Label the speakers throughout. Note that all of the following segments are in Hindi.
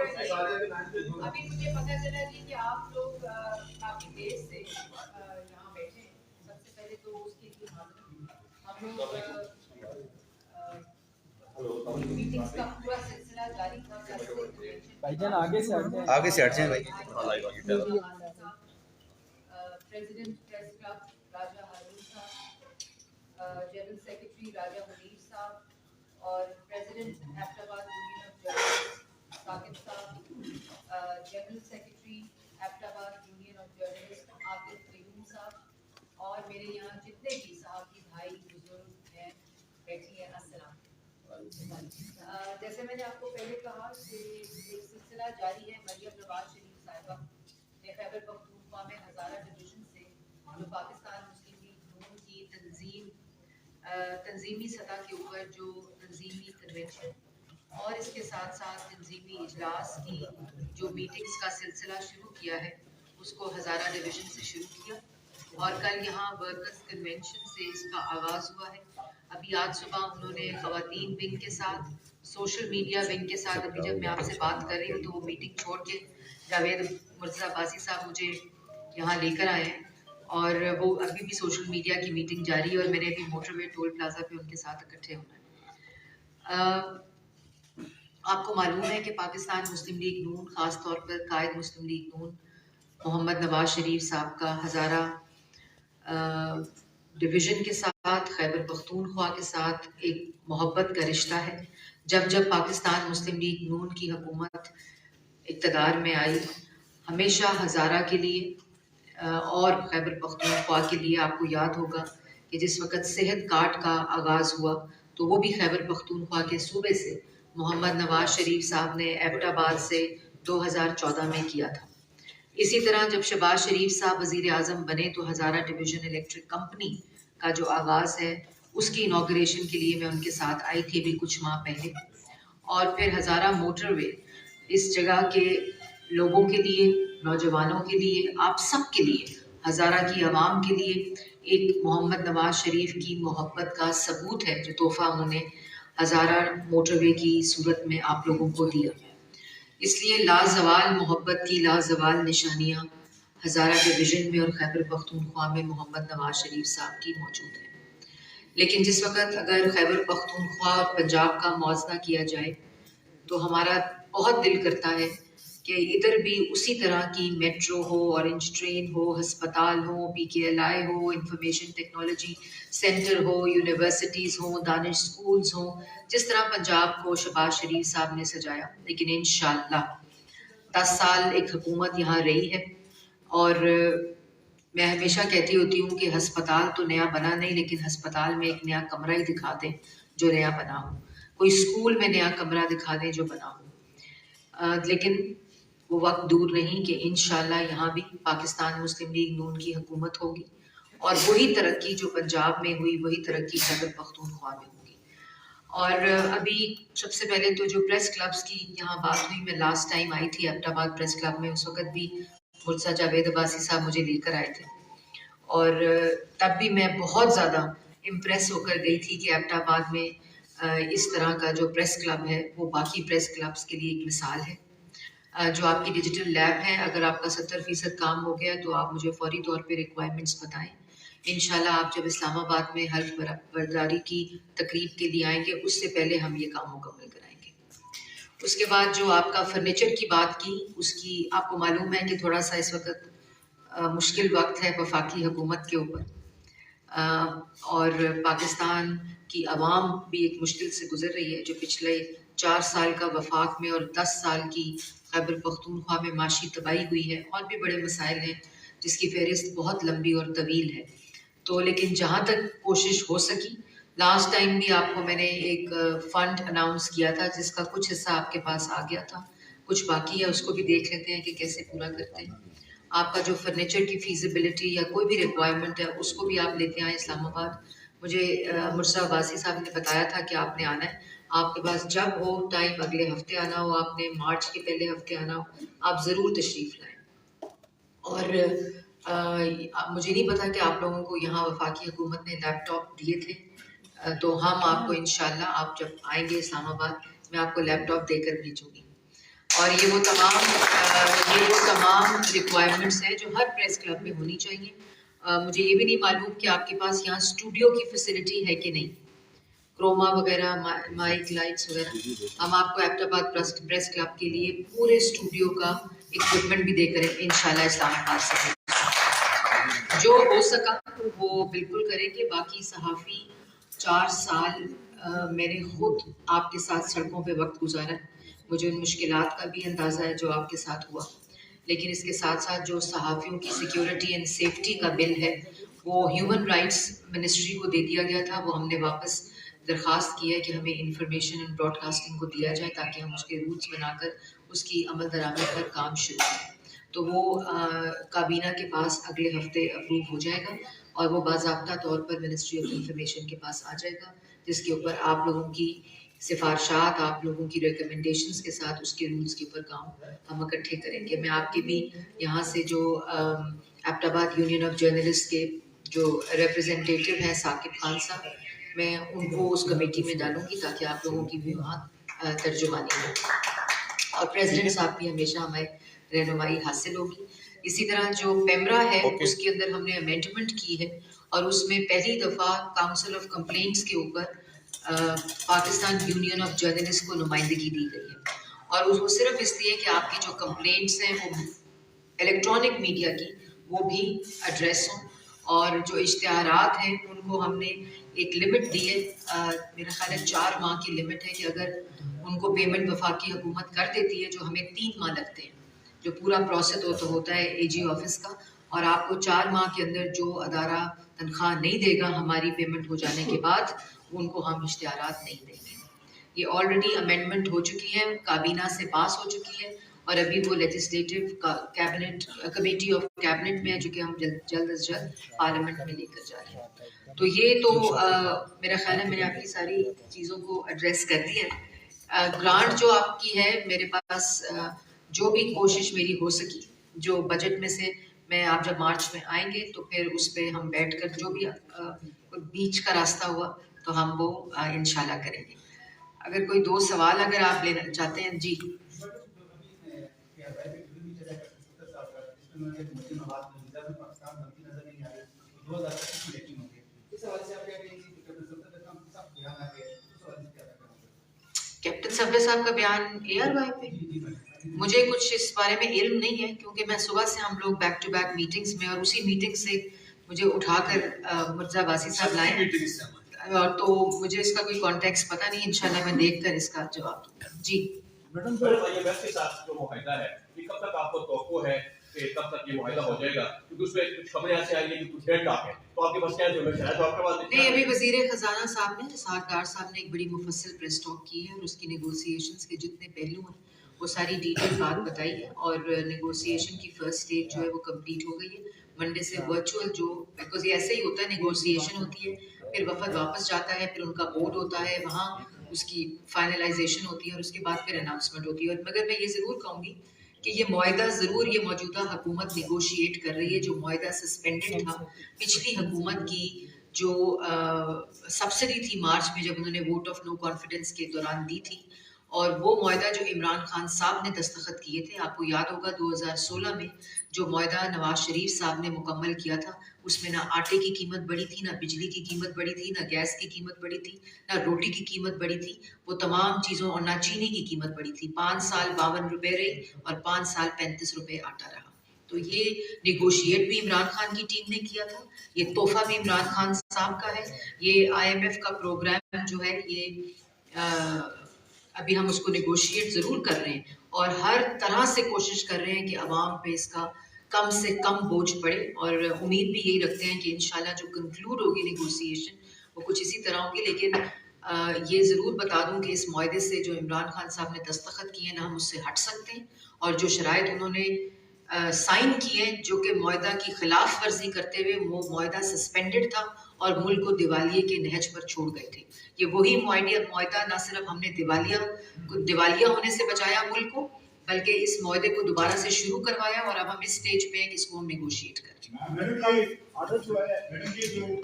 Speaker 1: अभी मुझे पता चला जी कि आप लोग काफी देर से यहाँ बैठे हैं। सबसे पहले तो उसके लिए हम लोग मीटिंग्स का पूरा सिलसिला जारी था।
Speaker 2: भाईजान आगे से हट
Speaker 3: जाए भाई।
Speaker 1: President press club Raja Haroon साहब, जनरल सेक्रेटरी राजा मुनीर साहब और president Hyderabad union of journalist Saqib साहब, general secretary Hyderabad union of journalist Aqib Qayyum साहब और मेरे यहाँ जितने भी साहब भाई बुजुर्ग हैं बैठी हैं, अस्सलाम। जैसे मैंने आपको पहले कहा कि एक सिलसिला जारी है। मरियम नवाज शरीफ साहिबा ने खैबर पख्तूनख्वा में हज़ारा डिवीज़न से जो पाकिस्तान मुस्लिम लीग नून की तंजीमी सतह के ऊपर जो तंजीमी कन्वेंशन और इसके साथ साथ तंजीमी इजलास की जो मीटिंग्स का सिलसिला शुरू किया है उसको हज़ारा डिवीज़न से शुरू किया और कल यहाँ वर्कर्स कन्वेंशन से इसका आगाज़ हुआ है। अभी आज सुबह उन्होंने ख़वातीन विंग के साथ, सोशल मीडिया विंग के साथ, अभी जब मैं आपसे बात कर रही हूँ तो वो मीटिंग छोड़ के जावेद मुर्तज़ा अब्बासी साहब मुझे यहाँ लेकर आए हैं और वो अभी भी सोशल मीडिया की मीटिंग जारी है और मैंने अभी मोटरवे टोल प्लाजा पे उनके साथ इकट्ठे होना है। आपको मालूम है कि पाकिस्तान मुस्लिम लीग नून, ख़ास तौर पर कायद मुस्लिम लीग नून मोहम्मद नवाज शरीफ साहब का हज़ारा डिवीज़न के साथ, खैबर पख्तूनख्वा के साथ एक मोहब्बत का रिश्ता है। जब जब पाकिस्तान मुस्लिम लीग नून की हुकूमत इक़्तिदार में आई, हमेशा हज़ारा के लिए और खैबर पख्तूनख्वा के लिए आपको याद होगा कि जिस वक़्त सेहत कार्ड का आगाज़ हुआ तो वो भी खैबर पख्तूनख्वा के सूबे से मोहम्मद नवाज शरीफ साहब ने एबटाबाद से 2014 में किया था। इसी तरह जब शहबाज शरीफ साहब वज़ीर आज़म बने तो हज़ारा डिवीज़न इलेक्ट्रिक कंपनी का जो आगाज़ है उसकी इनॉग्रेशन के लिए मैं उनके साथ आई थी अभी कुछ माह पहले। और फिर हज़ारा मोटरवे इस जगह के लोगों के लिए, नौजवानों के लिए, आप सब के लिए, हज़ारा की आवाम के लिए एक मोहम्मद नवाज शरीफ की मोहब्बत का सबूत है जो तोहफ़ा उन्होंने हज़ारा मोटरवे की सूरत में आप लोगों को दिया। इसलिए लाजवाल मोहब्बत की लाजवाल निशानियाँ हज़ारा डिवीज़न में और खैबर पख्तूनख्वा में मोहम्मद नवाज शरीफ साहब की मौजूद है। लेकिन जिस वक़्त अगर खैबर पख्तूनख्वा और पंजाब का मौज़ना किया जाए तो हमारा बहुत दिल करता है कि इधर भी उसी तरह की मेट्रो हो, ऑरेंज ट्रेन हो, हस्पताल हो, PKLI हो, इंफॉर्मेशन टेक्नोलॉजी सेंटर हो, यूनिवर्सिटीज़ हो, दानिश स्कूल्स हो, जिस तरह पंजाब को शहबाज शरीफ साहब ने सजाया। लेकिन इंशाअल्लाह 10 साल एक हुकूमत यहाँ रही है और मैं हमेशा कहती होती हूँ कि हस्पताल तो नया बना नहीं, लेकिन हस्पताल में एक नया कमरा ही दिखा दें जो नया बना हो, कोई स्कूल में नया कमरा दिखा दें जो बना हो। लेकिन वो वक्त दूर नहीं कि इंशाअल्लाह यहाँ भी पाकिस्तान मुस्लिम लीग नून की हुकूमत होगी और वही तरक्की जो पंजाब में हुई वही तरक्की खैबर पख्तूनख्वा में होगी। और अभी सबसे पहले तो जो प्रेस क्लब्स की यहाँ बात हुई, मैं लास्ट टाइम आई थी एबटाबाद प्रेस क्लब में, उस वक़्त भी मुर्तज़ा जावेद अब्बासी साहब मुझे लेकर आए थे और तब भी मैं बहुत ज़्यादा इम्प्रेस होकर गई थी कि एबटाबाद में इस तरह का जो प्रेस क्लब है वो बाकी प्रेस क्लब्स के लिए एक मिसाल है। जो आपकी डिजिटल लैब है, अगर आपका 70% काम हो गया तो आप मुझे फौरी तौर पे रिक्वायरमेंट्स बताएं। इंशाल्लाह आप जब इस्लामाबाद में हल्फ बर्दारी की तकरीब के लिए आएंगे उससे पहले हम ये काम मुकम्मल कराएंगे। उसके बाद जो आपका फर्नीचर की बात की, उसकी आपको मालूम है कि थोड़ा सा इस वक्त मुश्किल वक्त है वफाकी हुकूमत के ऊपर और पाकिस्तान की आवाम भी एक मुश्किल से गुजर रही है जो पिछले 4 साल का वफाक में और 10 साल की खैबर पख्तूनख्वा में माशी तबाही हुई है और भी बड़े मसाइल हैं जिसकी फहरिस्त बहुत लंबी और तवील है। तो लेकिन जहाँ तक कोशिश हो सकी, लास्ट टाइम भी आपको मैंने एक फ़ंड अनाउंस किया था जिसका कुछ हिस्सा आपके पास आ गया था, कुछ बाकी है, उसको भी देख लेते हैं कि कैसे पूरा करते हैं। आपका जो फर्नीचर की फीजिबिलिटी या कोई भी रिक्वायरमेंट है उसको भी आप लेते आए इस्लामाबाद। मुझे मुर्तज़ा अब्बासी साहब ने बताया था कि आपने आना है, आपके पास जब हो टाइम, अगले हफ्ते आना हो, आपने मार्च के पहले हफ्ते आना हो, आप ज़रूर तशरीफ़ लाएँ। और मुझे नहीं पता कि आप लोगों को यहाँ वफाकी हुकूमत ने लैपटॉप दिए थे, तो हम आपको इंशाल्लाह आप जब आएंगे इस्लामाबाद मैं आपको लैपटॉप देकर भेजूँगी। और ये वो तमाम रिक्वायरमेंट्स हैं जो हर प्रेस क्लब में होनी चाहिए। मुझे ये भी नहीं मालूम कि आपके पास यहाँ स्टूडियो की फैसिलिटी है कि नहीं, क्रोमा वगैरह, माइक, लाइट्स वगैरह। हम आपको एबटाबाद प्रेस क्लब के लिए पूरे स्टूडियो का इक्विपमेंट भी देकर इंशाल्लाह इस्लामाबाद से जो हो सका वो बिल्कुल करेंगे। बाकी सहाफ़ी 4 साल मैंने खुद आपके साथ सड़कों पे वक्त गुजारा, मुझे उन मुश्किलात का भी अंदाज़ा है जो आपके साथ हुआ, लेकिन इसके साथ साथ जो सहाफ़ियों की सिक्योरिटी एंड सेफ्टी का बिल है वो ह्यूमन राइट्स मिनिस्ट्री को दे दिया गया था। वो हमने वापस दरख्वास्त की है कि हमें इंफॉर्मेशन एंड ब्रॉडकास्टिंग को दिया जाए ताकि हम उसके रूल्स बनाकर उसकी अमल दरामद पर काम शुरू करें। तो वो काबीना के पास अगले हफ्ते अप्रूव हो जाएगा और वो बाज़ाब्ता तौर पर मिनिस्ट्री ऑफ इंफॉर्मेशन के पास आ जाएगा, जिसके ऊपर आप लोगों की सिफारशात, आप लोगों की रिकमेंडेशंस के साथ उसके रूल्स के ऊपर काम हम इकट्ठे करेंगे। मैं आपके भी यहाँ से जो एबटाबाद यूनियन ऑफ जर्नलिस्ट के जो रिप्रेजेंटेटिव हैं साकिब खान साहब, मैं उनको उस कमेटी में डालूंगी ताकि आप लोगों की भी वहाँ तर्जुमानी हो और प्रेसिडेंट साहब की हमेशा हमें रहनुमाई हासिल होगी। इसी तरह जो पेमरा है उसके अंदर हमने अमेंडमेंट की है और उसमें पहली दफ़ा काउंसिल ऑफ कंप्लेंट्स के ऊपर पाकिस्तान यूनियन ऑफ जर्नलिस्ट को नुमाइंदगी दी गई है और वो सिर्फ इसलिए कि आपकी जो कंप्लेंट्स हैं वो इलेक्ट्रॉनिक मीडिया की वो भी एड्रेस हों और जो इश्तिहारात हैं उनको हमने एक लिमिट दी है, मेरा ख्याल है 4 माह की लिमिट है कि अगर उनको पेमेंट वफाकी हुकूमत कर देती है, जो हमें 3 माह लगते हैं, जो पूरा प्रोसेस होता है एजी ऑफिस का, और आपको 4 माह के अंदर जो अदारा तनख्वाह नहीं देगा हमारी पेमेंट हो जाने के बाद, उनको हम इश्तिहारात नहीं देंगे। ये ऑलरेडी अमेंडमेंट हो चुकी है, काबीना से पास हो चुकी है और अभी वो legislative cabinet committee of cabinet में है, जो कि हम जल्द अज जल्द पार्लियामेंट में लेकर जा रहे हैं। तो ये तो मेरा ख्याल है मैंने आपकी सारी चीज़ों को एड्रेस कर दिया है। ग्रांट जो आपकी है, मेरे पास जो भी कोशिश मेरी हो सकी, जो बजट में से मैं, आप जब मार्च में आएंगे तो फिर उस पर हम बैठ कर जो भी बीच का रास्ता हुआ तो हम वो इंशाल्लाह करेंगे। अगर कोई 2 सवाल अगर आप लेना चाहते हैं जी। कैप्टन सब्र साहब का बयान ARY पे मुझे कुछ इस बारे में इल्म नहीं है, क्योंकि मैं सुबह से हम लोग बैक टू बैक मीटिंग्स में और उसी मीटिंग से मुझे उठाकर मिर्जा वासी साहब लाए और तो मुझे इसका कोई कॉन्टेक्स्ट पता नहीं। इंशाल्लाह मैं देखकर इसका जवाब दूंगा जी।
Speaker 3: मैडम IMF के साथ जो मुआहिदा है ये कब तक आपको तवक्को है कि कब तक ये मुआहिदा हो जाएगा, क्योंकि उसमें कुछ खबरें ऐसी आई है कि कुछ डेट है, तो आपके पास क्या है? शायद आपके पास
Speaker 1: नहीं, अभी वजीर खजाना साहब ने, सरकार साहब ने एक बड़ी मुफस्सिल प्रेस टॉक की है और उसकी नेगोशिएशंस के जितने पहलू हैं वो सारी डिटेल बात बताई है और नेगोशिएशन की फर्स्ट स्टेज जो है वो कंप्लीट हो गई है। मंडे से वर्चुअल जो, बिकॉज ये ऐसे ही होता है, नेगोशिएशन होती है, फिर वफद वापस जाता है, फिर उनका बोर्ड होता है, वहाँ उसकी फाइनलाइजेशन होती है और उसके बाद फिर अनाउंसमेंट होती है। मगर मैं ये ज़रूर कहूँगी कि ये मुआहिदा ज़रूर ये मौजूदा हुकूमत निगोशिएट कर रही है। जो मुआहिदा सस्पेंडेड था पिछली हुकूमत की, जो सब्सिडी थी मार्च में जब उन्होंने वोट ऑफ नो कॉन्फिडेंस के दौरान दी थी, और वो मुआहिदा जो इमरान खान साहब ने दस्तखत किए थे, आपको याद होगा 2016 में जो मुआहिदा नवाज शरीफ साहब ने मुकम्मल किया था, उसमें ना आटे की कीमत बढ़ी थी, ना बिजली की कीमत बढ़ी थी, ना गैस की कीमत बढ़ी थी, ना रोटी की कीमत बढ़ी थी, वो तमाम चीज़ों, और ना चीनी की कीमत बढ़ी थी। 5 साल 52 रुपये रही और 5 साल 35 रुपये आटा रहा। तो ये निगोशिएट भी इमरान खान की टीम ने किया था, ये तोहफा भी इमरान खान साहब का है। ये IMF का प्रोग्राम जो है ये अभी हम उसको निगोशिएट ज़रूर कर रहे हैं और हर तरह से कोशिश कर रहे हैं कि अवाम पे इसका कम से कम बोझ पड़े, और उम्मीद भी यही रखते हैं कि इंशाल्लाह जो कंक्लूड होगी निगोशिएशन वो कुछ इसी तरह होगी। लेकिन ये ज़रूर बता दूं कि इस मुआहदे से जो इमरान खान साहब ने दस्तखत किए ना, हम उससे हट सकते हैं, और जो शराइत उन्होंने साइन किए जो कि मुआहदा की खिलाफ वर्जी करते हुए वो मुआहदा सस्पेंडेड था और मुल्क को दिवालिये के नहज पर छोड़ गए थे। ये वही मुआहदा न सिर्फ हमने दिवालिया होने से बचाया मुल्क को, बल्कि इस मुआहदे को दोबारा से शुरू करवाया, और अब हम इस स्टेज पे हैं कि इसको हम नेगोशिएट करें।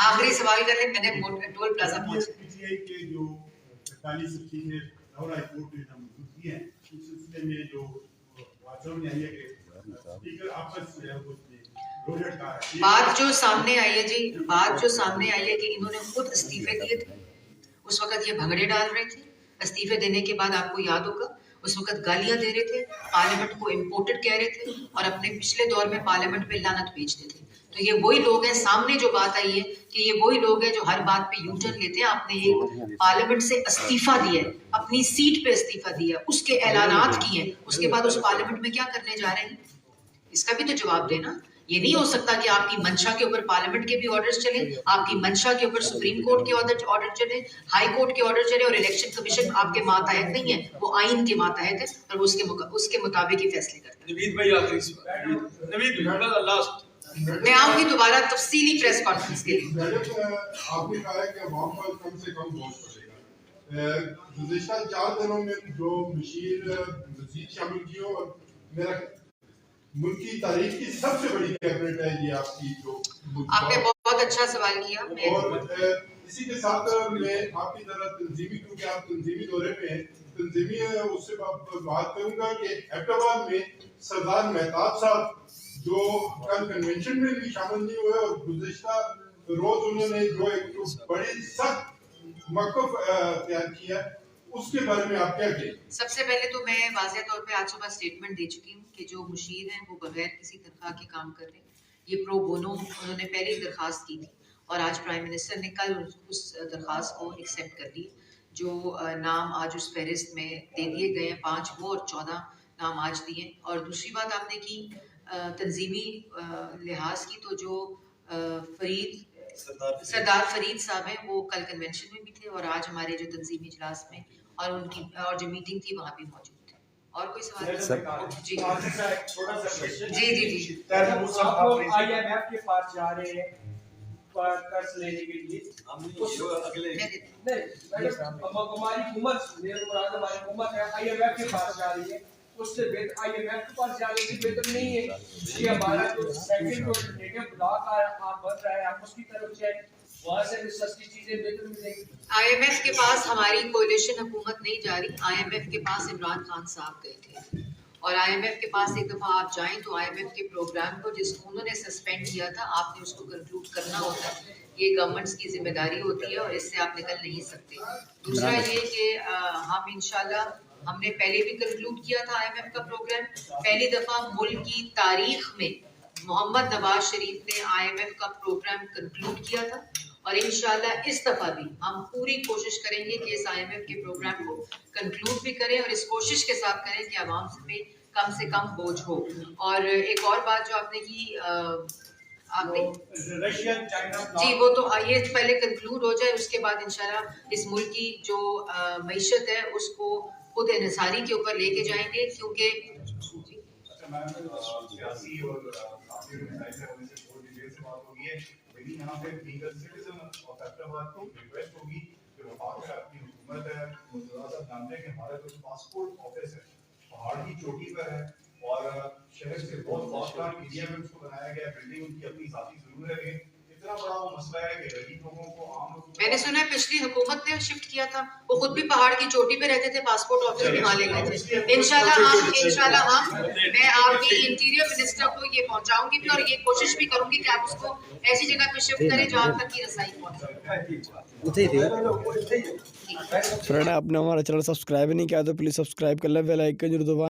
Speaker 1: आखिरी सवाल कर लें, मैंने टोल प्लाजा पहुंच
Speaker 4: इस सिलसिले में जो बातों में आई है कि स्पीकर आपस में रोज का है
Speaker 1: बात जो सामने आई है जी, बात जो सामने आई है कि इन्होंने खुद इस्तीफे दिए थे। उस वक्त ये भंगड़े डाल रहे थे। इस्तीफे देने के बाद आपको याद होगा उस वक्त गालियां दे रहे थे, पार्लियामेंट को इम्पोर्टेड कह रहे थे और अपने पिछले दौर में पार्लियामेंट पे लानत भेजते थे। तो ये वही लोग हैं, सामने जो बात आई है कि ये वही लोग हैं जो हर बात पे यू टर्न लेते हैं। आपने एक पार्लियामेंट से इस्तीफा दिया है, अपनी सीट पे इस्तीफा दिया है, उसके ऐलानात किए हैं, उसके बाद उस पार्लियामेंट में क्या करने जा रहे हैं, इसका भी तो जवाब देना। ये नहीं हो सकता कि आपकी मंशा के ऊपर पार्लियामेंट के भी ऑर्डर्स चले, आपकी मंशा के ऊपर सुप्रीम कोर्ट के ऑर्डर चले, हाई कोर्ट के ऑर्डर चले और इलेक्शन कमीशन आपके मातहत नहीं है, वो आइन के मातहत है और वो उसके मुताबिक ही फैसले करता है।
Speaker 5: नवीद भाई आखिरी सवाल। नवीद भाई लास्ट।
Speaker 1: मैं आऊंगी दोबारा तफसीली प्रेस कॉन्फ्रेंस के लिए।
Speaker 4: आपने कहा है कि अवाम पर कम से कम बोझ पड़ेगा। गुज़िश्ता 4 दिनों में जो मशीर मजीद शामिल की हो, मेरा मुल्क की तारीख की सबसे बड़ी कैबिनेट है ये आपकी जो
Speaker 1: आपने बहुत अच्छा सवाल किया।
Speaker 4: और इसी के साथ मैं आपकी तरह तंजीमी, क्योंकि आप तंजीमी दौरे पे हैं, तंजीमी उससे बात करूंगा कि एबटाबाद में सरदार मेहताब साहब जो कल कन्वेंशन में भी शामिल नहीं हुए और गुज़िश्ता रोज उन्होंने जो एक बड़ी सख्त मौक़िफ़ तैयार किया, उसके बारे में आप क्या कहें?
Speaker 1: सबसे पहले तो मैं वाज़ेह तौर पे आज सुबह स्टेटमेंट दे चुकी हूँ कि जो मुशीर हैं वो बगैर किसी तनख्वाह के काम कर रहे हैं। ये प्रो बोनो उन्होंने पहले ही दरख्वास्त की थी और आज प्राइम मिनिस्टर ने कल उस दरख्वास्त को एक्सेप्ट कर ली। जो नाम आज उस फहरिस्त में दे दिए गए हैं, 5 वो और 14 नाम आज दिए। और दूसरी बात आपने की तंजीमी लिहाज की, तो जो सरदार फरीद साहब हैं वो कल कन्वेंशन में भी थे और आज हमारे जो तंजीमी इजलास में और उनकी और जो मीटिंग थी वहाँ भी मौजूद थे। और कोई सवाल? जी
Speaker 5: छोटा सा क्वेश्चन।
Speaker 1: जी
Speaker 2: आप लोग IMF के पास जा रहे हैं कर्ज लेने के लिए।
Speaker 5: अगले
Speaker 2: नहीं, हमारी हमारी हुकूमत है IMF के पास जा रही है, उससे बेहतर IMF के पास जाने से बेहतर नहीं है। ये हमारा जो सेकंड कोऑर्डिनेटर ब्लॉक आप बन रहा है, आप उसकी तरफ से वहाँ से भी सस्ती चीजें बेहतर मिलेंगी।
Speaker 1: IMF के पास हमारी कोalition हुकूमत नहीं जा रही। IMF के पास इमरान खान साहब गए थे और IMF के पास एक दफ़ा आप जाएं तो IMF के प्रोग्राम को जिसको उन्होंने सस्पेंड किया था, आपने उसको कंक्लूड करना होता है। ये गवर्नमेंट्स की जिम्मेदारी होती है और इससे आप निकल नहीं सकते। दूसरा ये कि हम इंशाल्लाह, हमने पहले भी कंक्लूड किया था IMF का प्रोग्राम। पहली दफ़ा मुल्क की तारीख में मोहम्मद नवाज शरीफ ने IMF का प्रोग्राम कंक्लूड किया था और इंशाल्लाह इस दफ़ा भी हम पूरी कोशिश करेंगे कि इस IMF के प्रोग्राम को कंक्लूड भी करें और इस कोशिश के साथ करें कि आवाम पे कम से कम बोझ हो। और एक और बात जो आपने की, आपने
Speaker 2: रशियन चाइना
Speaker 1: जी, वो तो ये पहले कंक्लूड हो जाए, उसके बाद इंशाल्लाह इस मुल्क की जो मईशत है उसको खुद इन्हिसारी के ऊपर लेके जाएंगे, क्योंकि
Speaker 4: सियासी और काफी मिसाइल होने से बहुत डिटेल से बात होगी है। मेरी यहाँ पे लीगल सिटीजन ऑफ एबटाबाद को रिक्वेस्ट होगी कि वफाक में अपनी हुकूमत है, मुर्तज़ा साहब जानते हैं कि हमारा जो पासपोर्ट ऑफिस है पहाड़ की चोटी पर है और शहर से बहुत कॉस्टली एरिया में उसको बनाया गया है। बिल्डिंग उनकी अपनी जाती जरूरत है। इतना बड़ा वो मसला है कि गरीब लोगों को, आम लोगों को,
Speaker 1: मैंने सुना है पिछली हुकूमत ने शिफ्ट किया था, वो खुद भी पहाड़ की चोटी पे रहते थे, पासपोर्ट ऑफिस भी वहाँ ले गए थे। इंशाल्लाह हम मैं आपकी इंटीरियर मिनिस्टर को ये पहुँचाऊंगी भी और ये कोशिश भी करूंगी कि आप उसको ऐसी जगह पे शिफ्ट करें जहाँ तक की रसाई पहुँचे।
Speaker 6: फ्रेंड, आपने हमारा चैनल सब्सक्राइब नहीं किया तो प्लीज़ सब्सक्राइब कर ले, बेल आइकन जरूर दबाएं।